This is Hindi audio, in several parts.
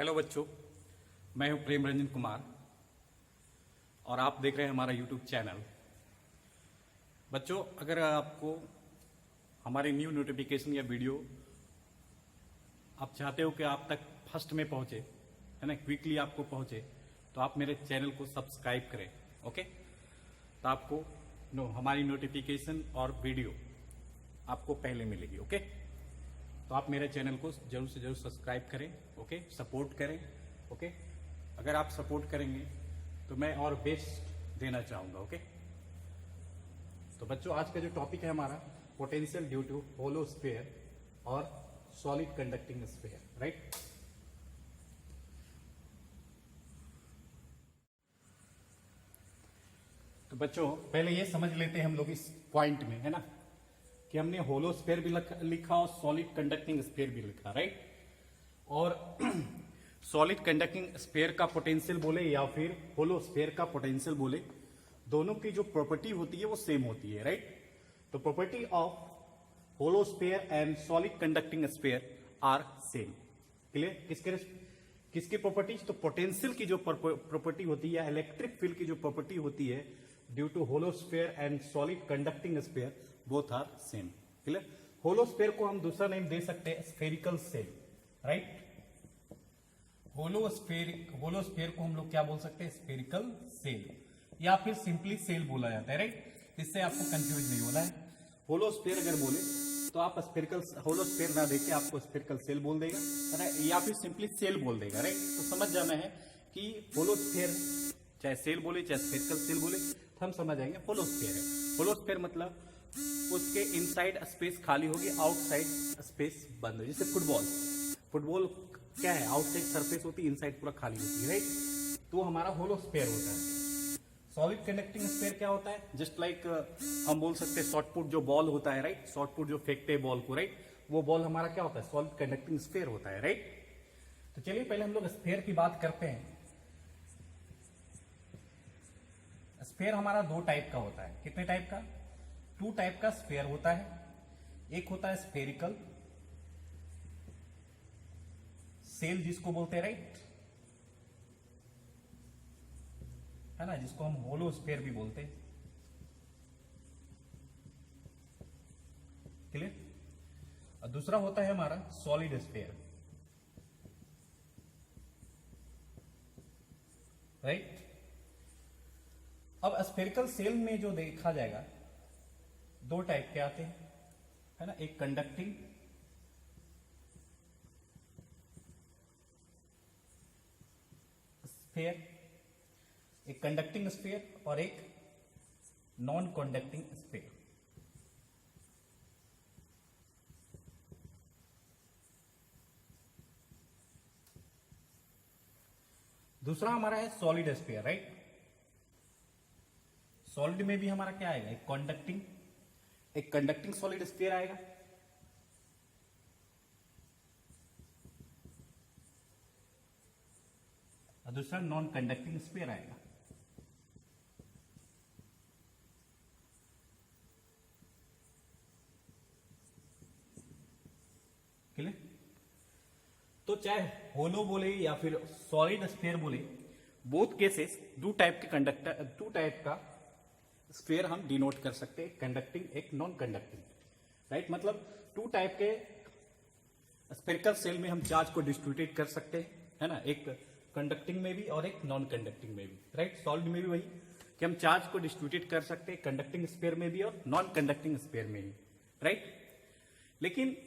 हेलो बच्चों, मैं हूं प्रेम रंजन कुमार और आप देख रहे हैं हमारा यूट्यूब चैनल। बच्चों, अगर आपको हमारे न्यू नोटिफिकेशन या वीडियो आप चाहते हो कि आप तक फर्स्ट में पहुंचे, है ना, क्विकली आपको पहुंचे, तो आप मेरे चैनल को सब्सक्राइब करें। ओके, तो आपको हमारी नोटिफिकेशन और वीडियो आपको पहले मिलेगी। ओके, तो आप मेरे चैनल को जरूर से जरूर सब्सक्राइब करें। ओके, सपोर्ट करें। ओके, अगर आप सपोर्ट करेंगे तो मैं और बेस्ट देना चाहूंगा। ओके, तो बच्चों, आज का जो टॉपिक है हमारा potential due to hollow sphere और सॉलिड कंडक्टिंग स्फीयर, राइट। तो बच्चों, पहले ये समझ लेते हैं हम लोग इस पॉइंट में, है ना, कि हमने होलो स्फीयर भी लिखा और सॉलिड कंडक्टिंग स्फीयर भी लिखा, राइट। और सॉलिड कंडक्टिंग स्फीयर का पोटेंशियल बोले या फिर होलो स्फीयर का पोटेंशियल बोले, दोनों की जो प्रॉपर्टी होती है वो सेम होती है, राइट। तो property of hollow sphere and solid conducting sphere are same. Clear? किसकी प्रॉपर्टीज? तो पोटेंशियल की जो प्रॉपर्टी होती है, इलेक्ट्रिक फील्ड की जो प्रॉपर्टी होती है due to hollow sphere and solid conducting sphere, both are same. Clear? Hollow sphere को हम दूसरा नेम दे सकते हैं spherical shell, right. Hollow sphere को हम लोग क्या बोल सकते हैं? स्फेरिकल सेल, या फिर सिंपली सेल बोला जाता है, राइट। इससे आपको कंफ्यूज नहीं होना है। होलो स्फीयर अगर बोले तो आप होलो स्फीयर ना देके आपको स्फेरिकल सेल बोल देगा, है ना, या फिर सिंपली सेल बोल देगा, राइट। तो समझ जाना है कि होलो स्फीयर चाहे सेल बोले चाहे स्फेरिकल सेल बोले, हम समझ जाएंगे होलो स्फीयर है। होलो स्फीयर मतलब उसके इनसाइड स्पेस खाली होगी, आउटसाइड स्पेस बंद होगी। जैसे फुटबॉल क्या है? आउटसाइड सरफेस होती है, इनसाइड पूरा खाली होती है, राइट। तो हमारा होलो स्फीयर होता है। सॉलिड कंडक्टिंग स्फीयर क्या होता है? जस्ट लाइक हम बोल सकते हैं शॉर्ट पुट जो बॉल होता है, राइट। शॉर्ट पुट जो फेंकते हैं बॉल को, राइट, वो बॉल हमारा क्या होता है? सॉलिड कंडक्टिंग स्फीयर होता है, राइट। तो चलिए पहले हम लोग स्फीयर की बात करते हैं। स्फीयर हमारा दो टाइप का होता है। कितने टाइप का? 2 टाइप का स्फीयर होता है। एक होता है स्फेरिकल सेल, जिसको बोलते हैं, राइट, है ना, जिसको हम होलो स्फीयर भी बोलते हैं। क्लियर? और दूसरा होता है हमारा सॉलिड स्फीयर, राइट। अब स्फेरिकल सेल में जो देखा जाएगा, 2 टाइप के आते हैं, है ना, एक कंडक्टिंग स्फीयर, एक कंडक्टिंग स्फीयर और एक नॉन कंडक्टिंग स्फीयर। दूसरा हमारा है सॉलिड स्फीयर, राइट। सॉलिड में भी हमारा क्या आएगा? एक कंडक्टिंग सॉलिड स्फीयर आएगा, और दूसरा नॉन कंडक्टिंग स्फीयर आएगा। क्लियर? तो चाहे होलो बोले या फिर सॉलिड स्फीयर बोले, बोथ केसेस 2 टाइप का स्फीयर हम डिनोट कर सकते हैं, कंडक्टिंग एक नॉन कंडक्टिंग, राइट। मतलब 2 टाइप के स्फेरिकल सेल में हम चार्ज को डिस्ट्रीब्यूट कर सकते हैं, है ना, एक कंडक्टिंग में भी और एक नॉन कंडक्टिंग में भी, राइट। सॉलिड में भी वही कि हम चार्ज को डिस्ट्रीब्यूट कर सकते हैं कंडक्टिंग स्फीयर में भी और नॉन कंडक्टिंग स्फीयर में भी, राइट। लेकिन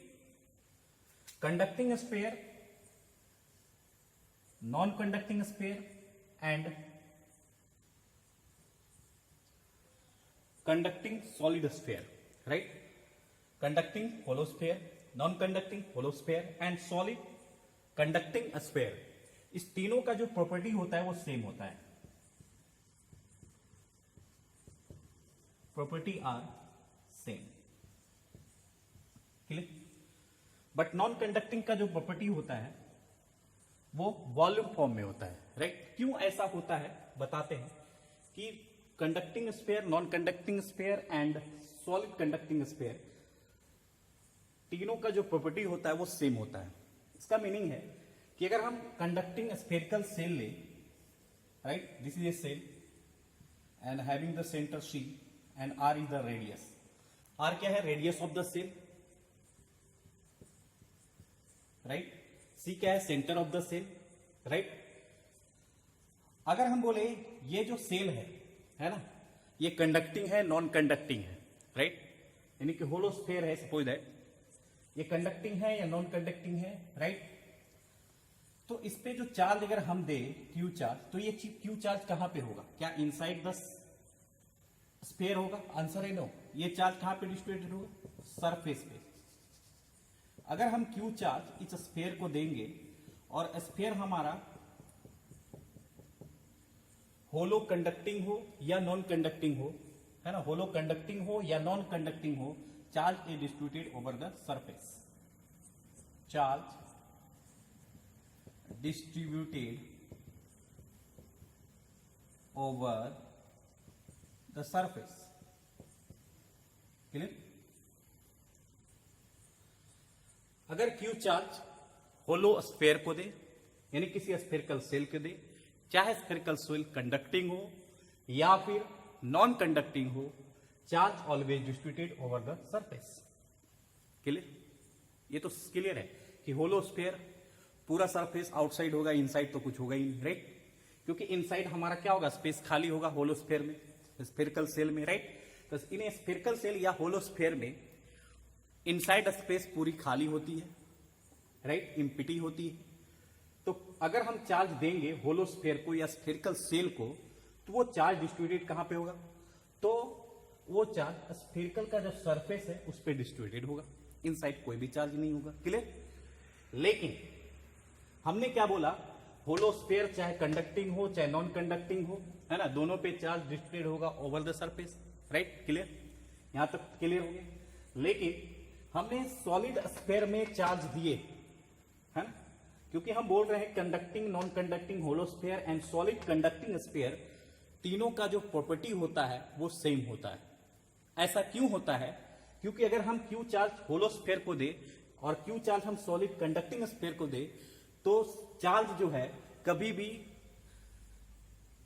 conducting sphere, non conducting sphere and conducting solid sphere, right. Conducting hollow sphere, non conducting hollow sphere and solid conducting sphere, इस तीनों का जो प्रॉपर्टी होता है वो सेम होता है। Property are same. Clear? But non conducting का जो प्रॉपर्टी होता है वो वॉल्यूम फॉर्म में होता है, राइट। क्यों ऐसा होता है बताते हैं कि conducting sphere, non conducting sphere and solid conducting sphere, तीनों का जो प्रॉपर्टी होता है वो सेम होता है। इसका मीनिंग है कि अगर हम कंडक्टिंग स्फेरिकल सेल ले, right, this is a shell and having the centre C and R is the radius. R क्या है? Radius of the shell, right. C क्या है? Centre of the shell, right. अगर हम बोले ये जो सेल है ना, ये कंडक्टिंग है, नॉन कंडक्टिंग है, राइट, यानी कि होलो स्फीयर है, सपोज दैट ये कंडक्टिंग है या नॉन कंडक्टिंग है, राइट। तो इस पे जो चार्ज अगर हम दे क्यू चार्ज, तो ये क्यू चार्ज कहां पे होगा? क्या इनसाइड द स्फीयर होगा? आंसर है नो। ये चार्ज कहां पे डिस्ट्रीब्यूटेड होगा? सरफेस पे। अगर हम क्यू चार्ज इस स्फीयर को देंगे और स्फीयर हमारा होलो कंडक्टिंग हो या नॉन कंडक्टिंग हो, है ना, होलो कंडक्टिंग हो या नॉन कंडक्टिंग हो, charge is distributed over the surface. Charge distributed over the surface, clear। अगर Q चार्ज होलो स्फीयर को दे, यानी किसी स्फेरिकल सेल को दे, चाहे स्फेरिकल सेल कंडक्टिंग हो या फिर नॉन कंडक्टिंग हो, charge always distributed over the surface, clear. ये तो क्लियर है कि होलो स्फीयर पूरा सरफेस आउटसाइड होगा, इनसाइड तो कुछ होगा ही नहीं, राइट, क्योंकि इनसाइड हमारा क्या होगा? स्पेस खाली होगा होलो स्फीयर में, स्फेरिकल सेल में, राइट। तो इन स्फेरिकल सेल या होलो स्फीयर में इनसाइड स्पेस पूरी खाली होती है, राइट, एम्प्टी होती है। तो अगर हम चार्ज देंगे होलो स्फीयर को या स्फेरिकल सेल को, तो वो चार्ज डिस्ट्रीब्यूटेड कहां पे होगा? तो वो चार्ज स्फेरिकल का जो सरफेस है उस पर डिस्ट्रीब्यूटेड होगा, इनसाइड कोई भी चार्ज नहीं होगा, क्लियर। लेकिन हमने क्या बोला? होलो स्फीयर चाहे कंडक्टिंग हो चाहे नॉन कंडक्टिंग हो, है ना, दोनों पे चार्ज डिस्ट्रीब्यूटेड होगा over the surface, right, clear. यहां तक क्लियर हो गया। लेकिन हमने सॉलिड स्फीयर में चार्ज दिए, है ना, क्योंकि हम बोल रहे हैं conducting, non conducting, hollow sphere and solid conducting sphere, तीनों का जो प्रॉपर्टी होता है वो सेम होता है। ऐसा क्यों होता है? क्योंकि अगर हम क्यू चार्ज होलो स्फीयर को दे और क्यू चार्ज हम सॉलिड कंडक्टिंग स्फीयर को दे, तो चार्ज जो है कभी भी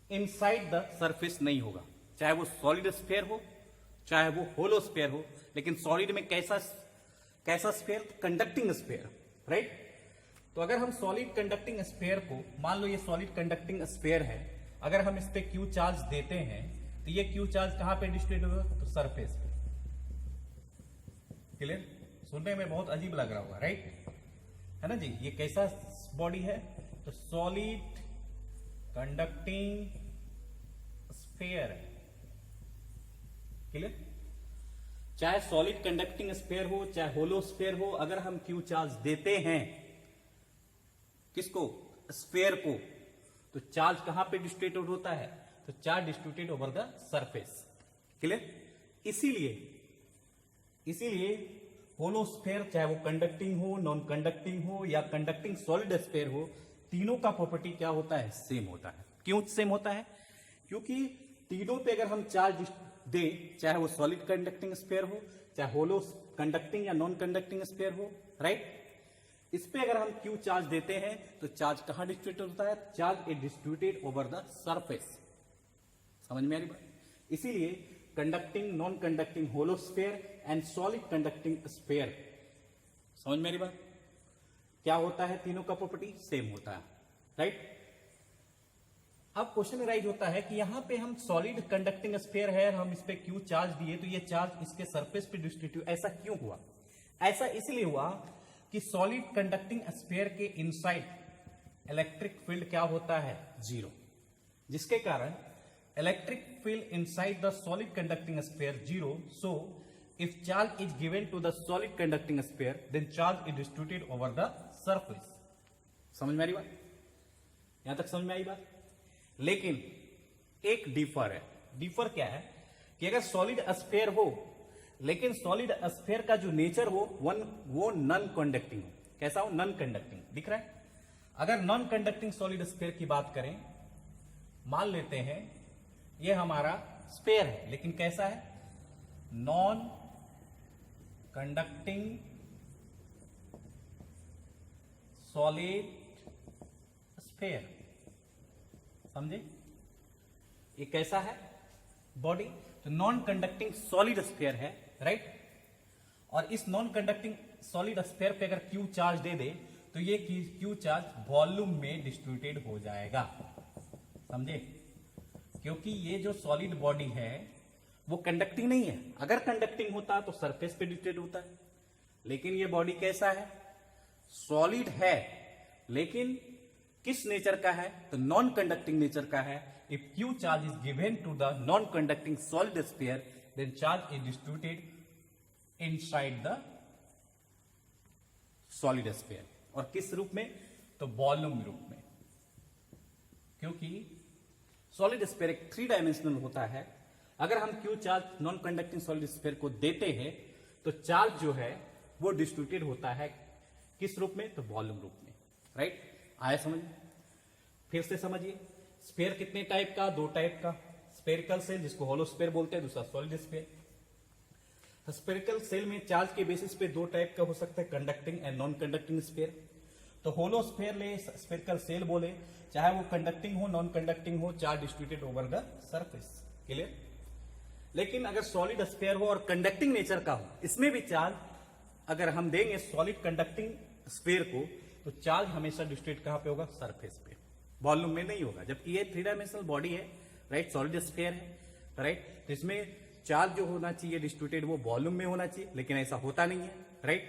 इनसाइड द सरफेस नहीं होगा, चाहे वो सॉलिड स्फीयर हो चाहे वो होलो स्फीयर हो। लेकिन सॉलिड में कैसा स्फीयर? Conducting sphere, right. तो अगर हम सॉलिड कंडक्टिंग स्फीयर को, मान लो ये सॉलिड कंडक्टिंग स्फीयर है, अगर हम इस पे क्यू चार्ज देते हैं तो ये क्यू चार्ज कहां पे डिस्ट्रीब्यूट होगा? तो सरफेस पे, क्लियर। सुनने में बहुत अजीब लग रहा होगा, राइट, है ना जी। ये कैसा बॉडी है? तो सॉलिड कंडक्टिंग स्फीयर है, क्लियर। चाहे सॉलिड कंडक्टिंग स्फीयर हो चाहे होलो स्फीयर हो, अगर हम क्यू चार्ज देते हैं किसको? स्फीयर को, तो चार्ज कहां पे डिस्ट्रीब्यूटेड होता है? तो charge distributed over the surface, clear. इसीलिए होलो स्फीयर चाहे वो कंडक्टिंग हो, नॉन कंडक्टिंग हो या कंडक्टिंग सॉलिड स्फीयर हो, तीनों का प्रॉपर्टी क्या होता है? सेम होता है। क्यों सेम होता है? क्योंकि तीनों पे अगर हम चार्ज दे, चाहे वो सॉलिड कंडक्टिंग स्फीयर हो चाहे होलो कंडक्टिंग या नॉन कंडक्टिंग स्फीयर हो, राइट, इस पे अगर हम क्यू चार्ज देते हैं तो चार्ज कहां डिस्ट्रीब्यूटेड होता है? Charge is distributed over the surface. समझ में आ रही बात? इसीलिए conducting, non conducting, hollow sphere and solid conducting sphere, समझ में आ रही बात? क्या होता है? तीनों का प्रॉपर्टी सेम होता है, राइट। अब क्वेश्चन राइज होता है कि यहां पे हम सॉलिड कंडक्टिंग स्फीयर है, हम इस पे क्यू चार्ज दिए तो ये चार्ज इसके सरफेस पे डिस्ट्रीब्यूट, ऐसा क्यों हुआ? ऐसा इसलिए हुआ कि सॉलिड कंडक्टिंग स्फीयर के इनसाइड इलेक्ट्रिक फील्ड क्या होता है? जीरो, जिसके कारण electric field inside the solid conducting sphere zero. So if charge is given to the solid conducting sphere, then charge is distributed over the surface। समझ में आ रही बात? यहां तक समझ में आई बात? लेकिन एक डिफर है। डिफर क्या है कि अगर सॉलिड स्फीयर हो लेकिन सॉलिड स्फीयर का जो नेचर हो वो नॉन कंडक्टिंग हो। कैसा हो? Non conducting. दिख रहा है? अगर नॉन कंडक्टिंग सॉलिड स्फीयर की बात करें, मान लेते हैं ये हमारा स्फीयर है, लेकिन कैसा है? Non conducting solid sphere. समझे? ये कैसा है बॉडी? तो नॉन कंडक्टिंग सॉलिड स्फेयर है, राइट। और इस नॉन कंडक्टिंग सॉलिड स्फेयर पे अगर क्यू चार्ज दे दे तो ये क्यू चार्ज वॉल्यूम में डिस्ट्रीब्यूटेड हो जाएगा। समझे? क्योंकि ये जो सॉलिड बॉडी है वो कंडक्टिंग नहीं है। अगर कंडक्टिंग होता तो सरफेस पे डिस्ट्रीब्यूट होता है, लेकिन ये बॉडी कैसा है? सॉलिड है, लेकिन किस नेचर का है? तो नॉन कंडक्टिंग नेचर का है। If Q charge is given to the non conducting solid sphere then charge is distributed inside the solid sphere. और किस रूप में? तो वॉल्यूम रूप में, क्योंकि सॉलिड स्फीयर एक 3 डायमेंशनल होता है। अगर हम Q charge non conducting solid sphere को देते हैं तो चार्ज जो है वो डिस्ट्रीब्यूटेड होता है किस रूप में? तो वॉल्यूम रूप में, राइट। आया समझ? फिर से समझिए। स्फीयर कितने टाइप का? 2 टाइप का। स्फेरिकल सेल जिसको होलो स्फीयर बोलते हैं, दूसरा सॉलिड स्फीयर। स्फेरिकल सेल में चार्ज के बेसिस पे 2 टाइप का हो सकता है, conducting and non conducting sphere. तो होलो स्फीयर ले स्फेरिकल सेल बोले, चाहे वो कंडक्टिंग हो नॉन कंडक्टिंग हो, charge distributed over the surface. Clear? लेकिन अगर सॉलिड स्फीयर हो और कंडक्टिंग नेचर का हो, इसमें भी चार्ज अगर हम देंगे सॉलिड कंडक्टिंग स्फीयर को तो चार्ज हमेशा डिस्ट्रीब्यूट कहां पे होगा? सरफेस पे, वॉल्यूम में नहीं होगा। जबकि ये 3 डायमेंशनल बॉडी है, राइट, सॉलिड स्फीयर है, राइट। तो इसमें चार्ज जो होना चाहिए डिस्ट्रीब्यूटेड वो वॉल्यूम में होना चाहिए, लेकिन ऐसा होता नहीं है, राइट।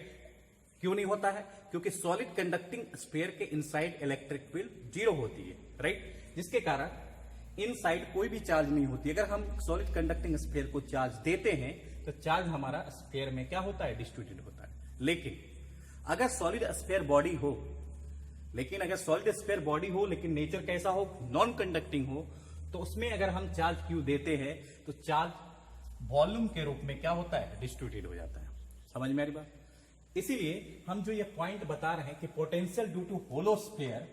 क्यों नहीं होता है? क्योंकि सॉलिड कंडक्टिंग स्फीयर के इनसाइड इलेक्ट्रिक फील्ड 0 होती है, राइट, जिसके कारण इनसाइड कोई भी चार्ज नहीं होती। अगर हम सॉलिड कंडक्टिंग स्फीयर को चार्ज देते हैं तो चार्ज हमारा स्फीयर में क्या होता है? डिस्ट्रीब्यूटेड होता है। लेकिन अगर सॉलिड स्फीयर बॉडी हो, लेकिन नेचर कैसा हो? नॉन कंडक्टिंग हो, तो उसमें अगर हम चार्ज क्यू देते हैं तो चार्ज वॉल्यूम के रूप में क्या होता है? डिस्ट्रीब्यूटेड हो जाता है। समझ में आ रही बात? इसीलिए हम जो ये पॉइंट बता रहे हैं कि potential due to hollow sphere,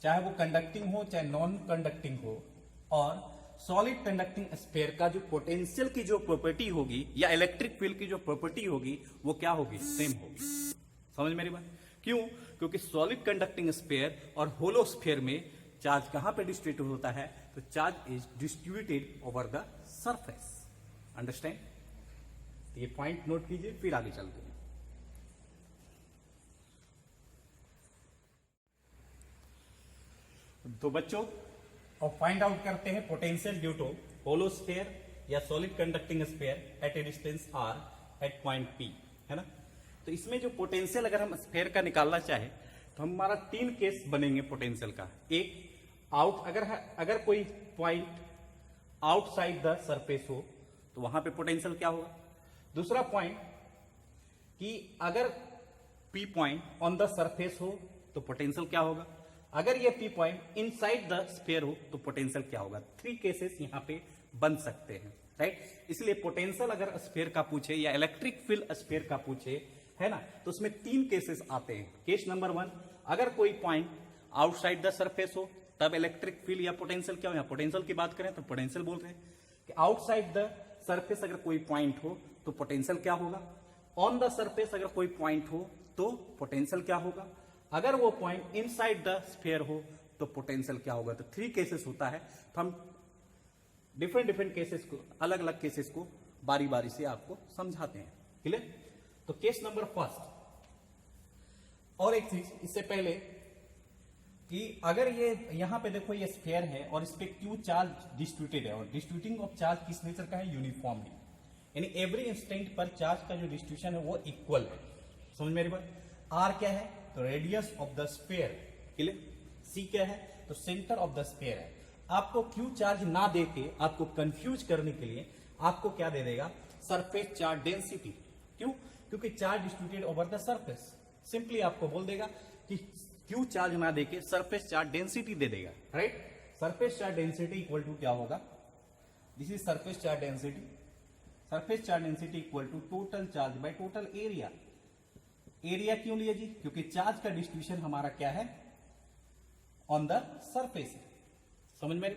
चाहे वो कंडक्टिंग हो चाहे नॉन कंडक्टिंग हो, और सॉलिड कंडक्टिंग स्फीयर का जो पोटेंशियल की जो प्रॉपर्टी होगी या इलेक्ट्रिक फील्ड की जो प्रॉपर्टी होगी वो क्या होगी? सेम होगी। समझ मेरी बात? क्यों? क्योंकि सॉलिड कंडक्टिंग स्फीयर और होलो स्फीयर में चार्ज कहां पे डिस्ट्रीब्यूट होता है? तो charge is distributed over the surface. Understand? ये पॉइंट नोट कीजिए, फिर आगे चलते हैं। तो बच्चों, और फाइंड आउट करते हैं potential due to hollow sphere या solid conducting sphere at a distance r at point P, है ना। तो इसमें जो पोटेंशियल अगर हम स्फीयर का निकालना चाहे तो हमारा 3 केस बनेंगे पोटेंशियल का। एक, अगर कोई पॉइंट आउटसाइड द सरफेस हो तो वहां पे पोटेंशियल क्या होगा। दूसरा पॉइंट कि अगर P point on the surface हो तो पोटेंशियल क्या होगा। अगर ये P point inside the sphere हो तो पोटेंशियल क्या होगा। 3 केसेस यहां पे बन सकते हैं, राइट। इसलिए पोटेंशियल अगर स्फीयर का पूछे या इलेक्ट्रिक फील्ड स्फीयर का पूछे, है ना, तो उसमें 3 केसेस आते हैं। केस नंबर 1, अगर कोई पॉइंट आउटसाइड द सरफेस हो तब इलेक्ट्रिक फील्ड या पोटेंशियल क्या हो। यहाँ पोटेंशियल की बात करें तो पोटेंशियल बोल रहे हैं कि आउटसाइड द सरफेस अगर कोई पॉइंट हो तो पोटेंशियल क्या होगा। ऑन द सरफेस अगर कोई पॉइंट हो तो पोटेंशियल क्या होगा। अगर वो पॉइंट इनसाइड द स्फीयर हो तो पोटेंशियल क्या होगा। तो 3 केसेस होता है। तो हम डिफरेंट केसेस को, अलग अलग केसेस को बारी बारी से आपको समझाते हैं। क्लियर? तो केस नंबर 1, और एक चीज इससे पहले कि अगर ये यहां पे देखो ये स्फीयर है और इस पे क्यू चार्ज डिस्ट्रीब्यूटेड है, और डिस्ट्रीब्यूटिंग ऑफ चार्ज किस नेचर का है? यूनिफॉर्मली, यानी एवरी इंस्टेंट पर चार्ज का जो डिस्ट्रीब्यूशन है वो इक्वल है। समझ मेरी बात? आर क्या है? तो radius of the sphere. Clear? C क्या है? तो सेंटर ऑफ द स्फीयर है। आपको क्यू चार्ज ना देके आपको कंफ्यूज करने के लिए आपको क्या दे देगा? Surface charge density. क्यों? क्योंकि charge distributed over the surface. Simply आपको बोल देगा कि क्यू चार्ज ना देके सरफेस चार्ज डेंसिटी दे देगा, right. Surface charge density equal to क्या होगा? This is surface charge density. Surface charge density equal to total charge by total area. Area क्यों लिए जी? क्योंकि चार्ज का डिस्ट्रीब्यूशन हमारा क्या है? On the surface. समझ में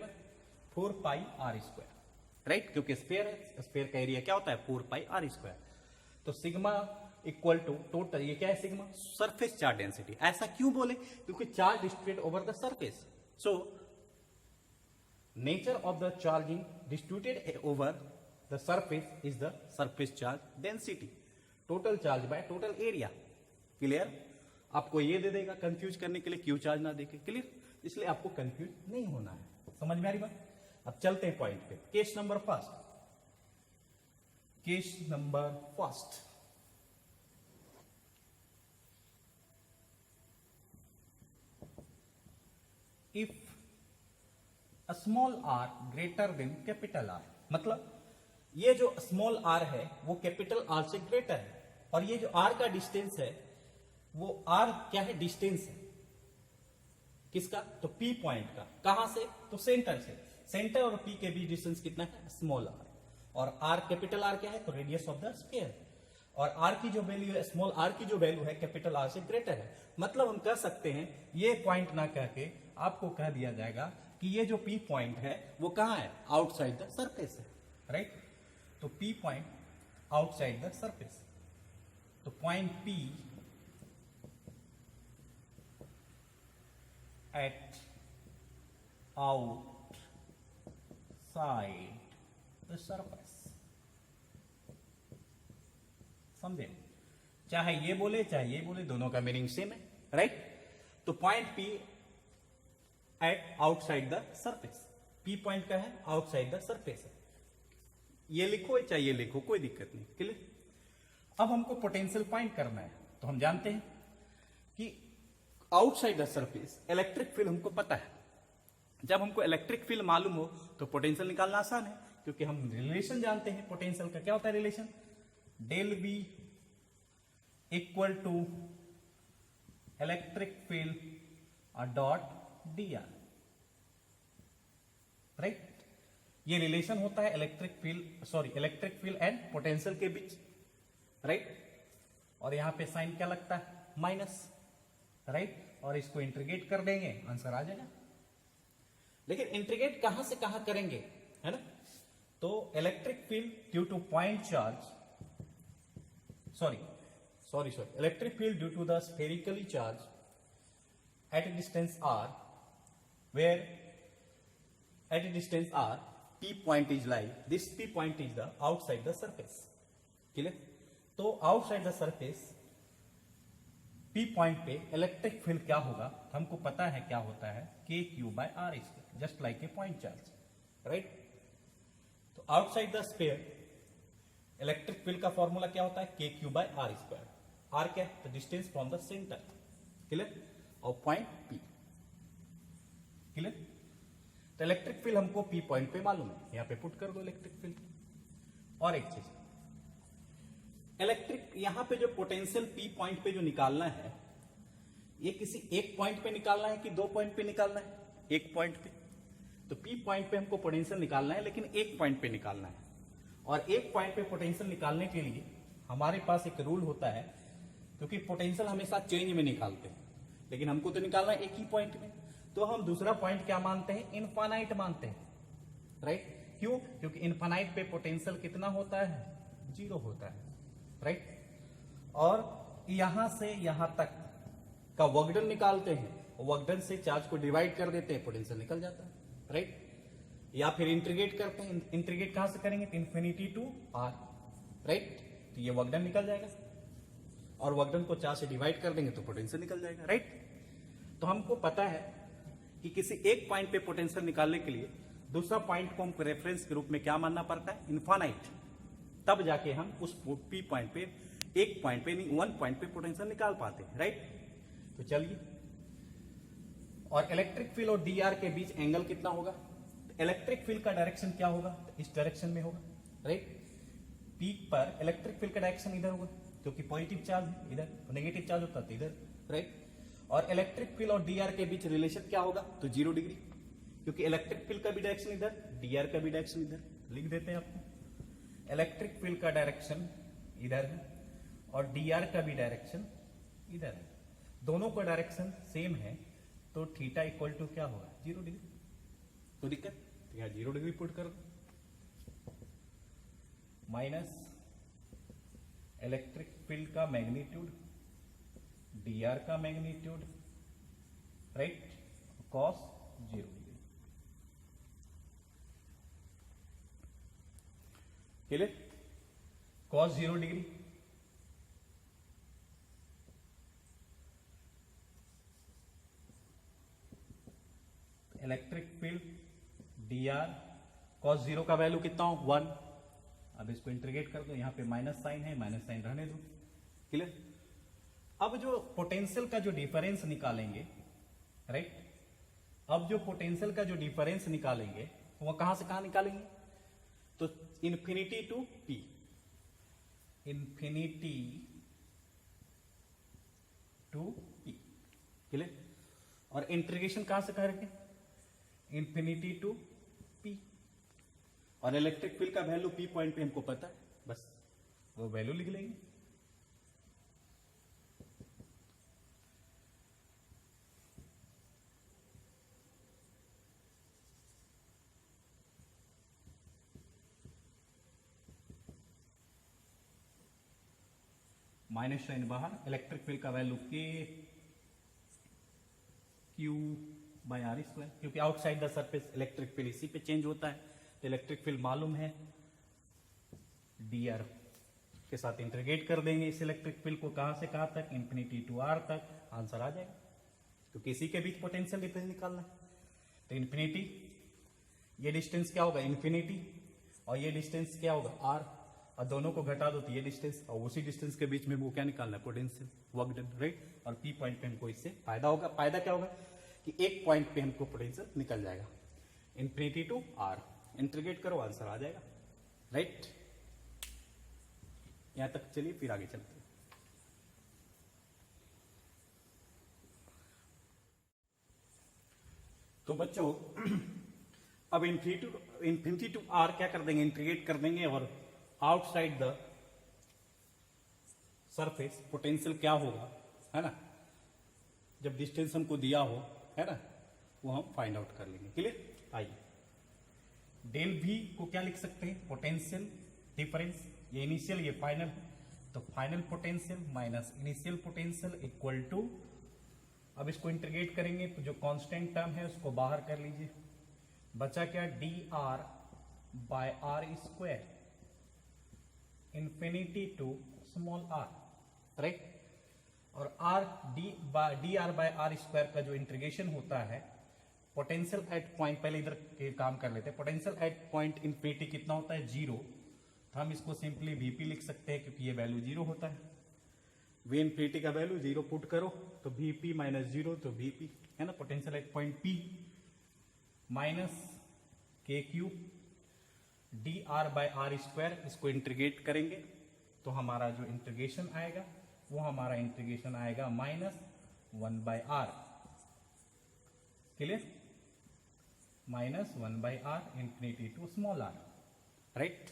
4 पाई r स्क्वायर, राइट, क्योंकि स्फीयर है, स्फीयर का एरिया क्या होता है? 4 पाई r स्क्वायर। तो सिग्मा इक्वल टू टोटल, ये क्या है सिग्मा, सरफेस चार्ज डेंसिटी। ऐसा क्यों बोले, क्योंकि charge distributed over the surface. So nature of the charging distributed over the surface is the surface charge density, total charge by total area. Clear? आपको ये दे देगा कंफ्यूज करने के लिए, क्यू चार्ज ना देके। क्लियर? इसलिए आपको कंफ्यूज नहीं होना है। समझ में आ रही बात? अब चलते हैं पॉइंट पे। Case number first, case number first, if small R greater than capital R, मतलब ये जो स्मॉल आर है वो कैपिटल आर से ग्रेटर है, और ये जो आर का डिस्टेंस है वो आर क्या है, डिस्टेंस है किसका, तो पी पॉइंट का। कहां से, तो सेंटर से। सेंटर और पी के बीच डिस्टेंस कितना है, स्मॉल आर, और आर कैपिटल आर क्या है, तो रेडियस ऑफ द स्फीयर, और आर की जो वैल्यू है, स्मॉल आर की जो वैल्यू है कैपिटल आर से ग्रेटर है। मतलब हम कह सकते हैं ये पॉइंट ना कह के आपको कह दिया जाएगा कि ये जो पी पॉइंट है वो कहां है, आउटसाइड द सरफेस है, राइट। तो P point outside the surface, तो point P at outside the surface. समझे? चाहे ये बोले चाहे ये बोले, दोनों का मीनिंग सेम है, राइट। तो point P at outside the surface, P point का है आउटसाइड द सरफेस है। ये लिखो चाहे ये लिखो, कोई दिक्कत नहीं। क्लियर? अब हमको पोटेंशियल फाइंड करना है, तो हम जानते हैं कि outside the surface electric field हमको पता है। जब हमको इलेक्ट्रिक फील्ड मालूम हो तो पोटेंशियल निकालना आसान है, क्योंकि हम रिलेशन जानते हैं पोटेंशियल का। क्या होता है relation, del B equal to electric field dot D R, right. ये रिलेशन होता है इलेक्ट्रिक फील्ड एंड पोटेंशियल के बीच, राइट। और यहां पे साइन क्या लगता है, माइनस, राइट। और इसको इंटीग्रेट कर देंगे, आंसर आ जाएगा। लेकिन इंटीग्रेट कहां से कहां करेंगे, है ना। तो electric field due to point charge, sorry electric field due to the spherically charge at a distance r, where at a distance r p point is lie, this p point is the outside the surface. Clear? तो outside the surface p point पे इलेक्ट्रिक फील्ड क्या होगा, हमको पता है क्या होता है, k q by r square, just like a point charge, right? तो outside the sphere electric field का फॉर्मूला क्या होता है, k q by r square। r क्या है, तो distance from the centre. Clear? और पॉइंट पी। क्लियर? तो इलेक्ट्रिक फील्ड हमको पी पॉइंट पे मालूम है, यहां पे पुट कर दो इलेक्ट्रिक फील्ड। और एक चीज, इलेक्ट्रिक यहां पे जो पोटेंशियल पी पॉइंट पे जो निकालना है, ये किसी एक पॉइंट पे निकालना है कि दो पॉइंट पे निकालना है, एक पॉइंट पे। तो पी पॉइंट पे हमको पोटेंशियल निकालना है, लेकिन एक पॉइंट पे निकालना है। और एक पॉइंट पे पोटेंशियल निकालने के लिए हमारे पास एक रूल होता है, क्योंकि पोटेंशियल हमेशा चेंज में निकालते हैं, लेकिन हमको तो निकालना है एक ही पॉइंट में। तो हम दूसरा पॉइंट क्या मानते हैं, इनफाइनाइट मानते हैं, राइट। क्यों? क्योंकि इनफाइनाइट पे पोटेंशियल कितना होता है, 0 होता है, राइट। और यहां से यहां तक का वर्कडन निकालते हैं, वर्कडन से चार्ज को डिवाइड कर देते हैं, पोटेंशियल निकल जाता है, राइट। या फिर इंटीग्रेट करते हैं, इंटीग्रेट कहां से करेंगे, इन्फिनिटी टू आर, राइट। तो ये वर्कडन निकल जाएगा, और वर्कडन को चार्ज से डिवाइड कर देंगे तो पोटेंशियल निकल जाएगा, राइट। तो हमको पता है कि किसी एक पॉइंट पे पोटेंशियल निकालने के लिए दूसरा पॉइंट को हमको रेफरेंस के रूप में क्या मानना पड़ता है, इनफाइनाइट। तब जाके हम उस पी पॉइंट पे, एक पॉइंट पे नहीं, वन पॉइंट पे पोटेंशियल निकाल पाते हैं, राइट। तो चलिए, और इलेक्ट्रिक फील्ड और डी आर के बीच एंगल कितना होगा, इलेक्ट्रिक फील्ड का डायरेक्शन क्या होगा, इस डायरेक्शन में होगा, राइट। पीक पर इलेक्ट्रिक फील्ड का डायरेक्शन इधर होगा, क्योंकि पॉजिटिव चार्ज है इधर, नेगेटिव चार्ज होता है इधर, राइट। और इलेक्ट्रिक फील्ड और डीआर के बीच रिलेशन क्या होगा, तो 0 डिग्री, क्योंकि इलेक्ट्रिक फील्ड का भी डायरेक्शन इधर, डीआर का भी डायरेक्शन इधर। लिख देते हैं आपको, इलेक्ट्रिक फील्ड का डायरेक्शन इधर है और डीआर का भी डायरेक्शन इधर है, दोनों का डायरेक्शन सेम है, तो थीटा इक्वल टू क्या होगा, 0 डिग्री। तो दिक्कत, यहाँ 0 डिग्री पुट कर दो, माइनस इलेक्ट्रिक फील्ड का मैग्नीट्यूड, dr का magnitude, right, cos 0 degree. Clear? cos 0 degree electric field dr, cos 0 का वैल्यू कितना हो 1। अब इसको इंटीग्रेट कर दो, यहां पे माइनस साइन है, माइनस साइन रहने दो। क्लियर? अब जो पोटेंशियल का जो डिफरेंस निकालेंगे, राइट, अब जो पोटेंशियल का जो डिफरेंस निकालेंगे वो कहां से कहां निकालेंगे? तो infinity to p, infinity to p। Clear? और इंटीग्रेशन कहां से करेंगे? Infinity to p। और इलेक्ट्रिक फील्ड का वैल्यू p पॉइंट पे हमको पता है, बस वो वैल्यू लिख लेंगे। माइनस साइन बाहर, इलेक्ट्रिक फील्ड का value K Q by R square, क्योंकि outside the surface electric field इसी पे चेंज होता है। तो इलेक्ट्रिक फील्ड मालूम है, dr के साथ इंटीग्रेट कर देंगे इस इलेक्ट्रिक फील्ड को, कहां से कहां तक? इंफिनिटी टू r तक। आंसर आ जाएगा, क्योंकि इसी के बीच पोटेंशियल डिफरेंस निकालना है। तो इंफिनिटी, ये डिस्टेंस क्या होगा? इंफिनिटी, और ये डिस्टेंस क्या होगा? r, और दोनों को घटा दो तो ये डिस्टेंस, और उसी डिस्टेंस के बीच में वो क्या निकालना है? Potential, work done, right. और p पॉइंट पे हमको इससे फायदा होगा। फायदा क्या होगा कि एक पॉइंट पे हमको पोटेंशियल निकल जाएगा, इंफिनिटी टू r। इंटीग्रेट करो, आंसर आ जाएगा, राइट। यहां तक चलिए, फिर आगे चलते हैं। तो बच्चों अब इन्फिनिटी टू r क्या कर देंगे? इंटीग्रेट कर देंगे, और आउटसाइड द सरफेस पोटेंशियल क्या होगा, है ना, जब डिस्टेंस हमको दिया हो, है ना, वो हम फाइंड आउट कर लेंगे। क्लियर? आइए, डेल v को क्या लिख सकते हैं? पोटेंशियल डिफरेंस, ये इनिशियल ये फाइनल, तो final potential minus initial potential equal to, अब इसको इंटीग्रेट करेंगे तो जो कांस्टेंट टर्म है उसको बाहर कर लीजिए, बचा क्या? dr by R square infinity to small r, right. और dr बाय आर स्क्वायर का जो इंटीग्रेशन होता है, पोटेंशियल एट पॉइंट, पहले इधर के काम कर लेते हैं। पोटेंशियल एट पॉइंट इंफिनिटी कितना होता है? 0। तो हम इसको सिंपली vp लिख सकते हैं, क्योंकि ये वैल्यू 0 होता है। वी इंफिनिटी का वैल्यू 0 पुट करो तो vp माइनस 0, तो vp है ना, potential at point p minus K Q dr by R square, इसको इंटीग्रेट करेंगे तो हमारा जो इंटीग्रेशन आएगा वो हमारा इंटीग्रेशन आएगा minus 1 by R. Clear? Minus 1 by R infinity to small r, right.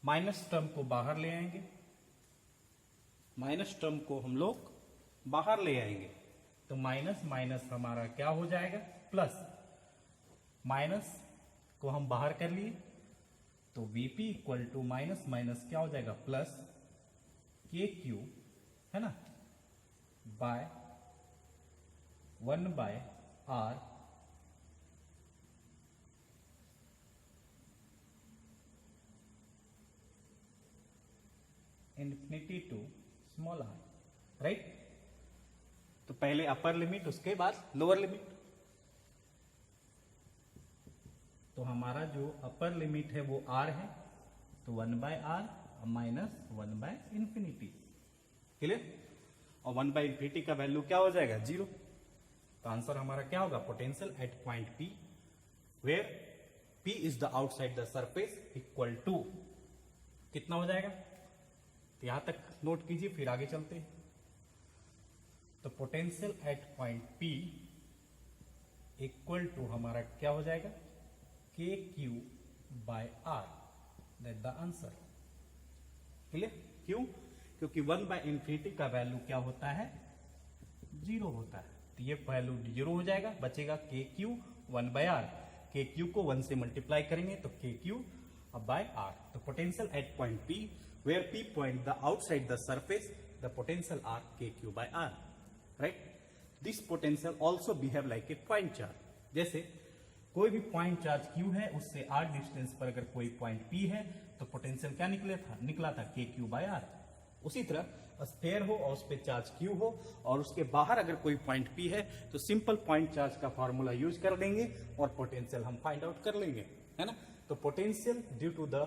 Minus term को बाहर ले आएंगे, माइनस टर्म को हम लोग बाहर ले आएंगे, तो माइनस माइनस हमारा क्या हो जाएगा? प्लस। माइनस को हम बाहर कर लिए तो vp equal to minus minus क्या हो जाएगा? प्लस के क्यू, है ना, by 1 by R infinity to small r, right. तो पहले अपर लिमिट, उसके बाद लोअर लिमिट। तो हमारा जो अपर लिमिट है वो r है, तो 1 by R minus 1 by infinity. Clear? और 1 बाय इंफिनिटी का वैल्यू क्या हो जाएगा? 0। तो आंसर हमारा क्या होगा? Potential at point P, where P is the outside the surface, equal to कितना हो जाएगा? तो यहां तक नोट कीजिए, फिर आगे चलते हैं। तो potential at point P equal to हमारा क्या हो जाएगा? K Q by R, that the answer. Clear? क्यों? क्योंकि 1 बाय इंफिनिटी का वैल्यू क्या होता है? 0 होता है। तो ये वैल्यू 0 हो जाएगा, बचेगा के क्यू 1 बाय आर। के क्यू को 1 से मल्टीप्लाई करेंगे तो के क्यू बाय आर। तो potential at point P where P point the outside the surface, the potential are kq by r, right? This potential also behave like a point charge. जैसे कोई भी पॉइंट चार्ज Q है, उससे r डिस्टेंस पर अगर कोई पॉइंट P है तो पोटेंशियल क्या निकला था kq by r। उसी तरह स्फीयर हो और उस पर चार्ज Q हो और उसके बाहर अगर कोई पॉइंट P है तो सिंपल पॉइंट चार्ज का फॉर्मूला यूज कर देंगे और पोटेंशियल हम फाइंड आउट कर लेंगे, है ना। तो potential due to the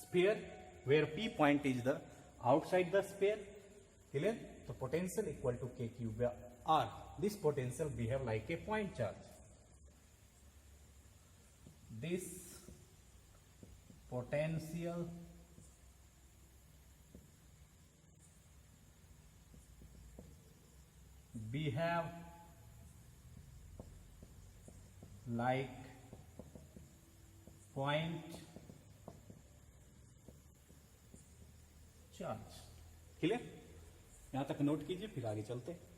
sphere where P point is the outside the sphere, clear. तो potential equal to kq by r। This potential behave like a point charge. This potential behave like point charge। Clear? यहां तक नोट कीजिए, फिर आगे चलते हैं।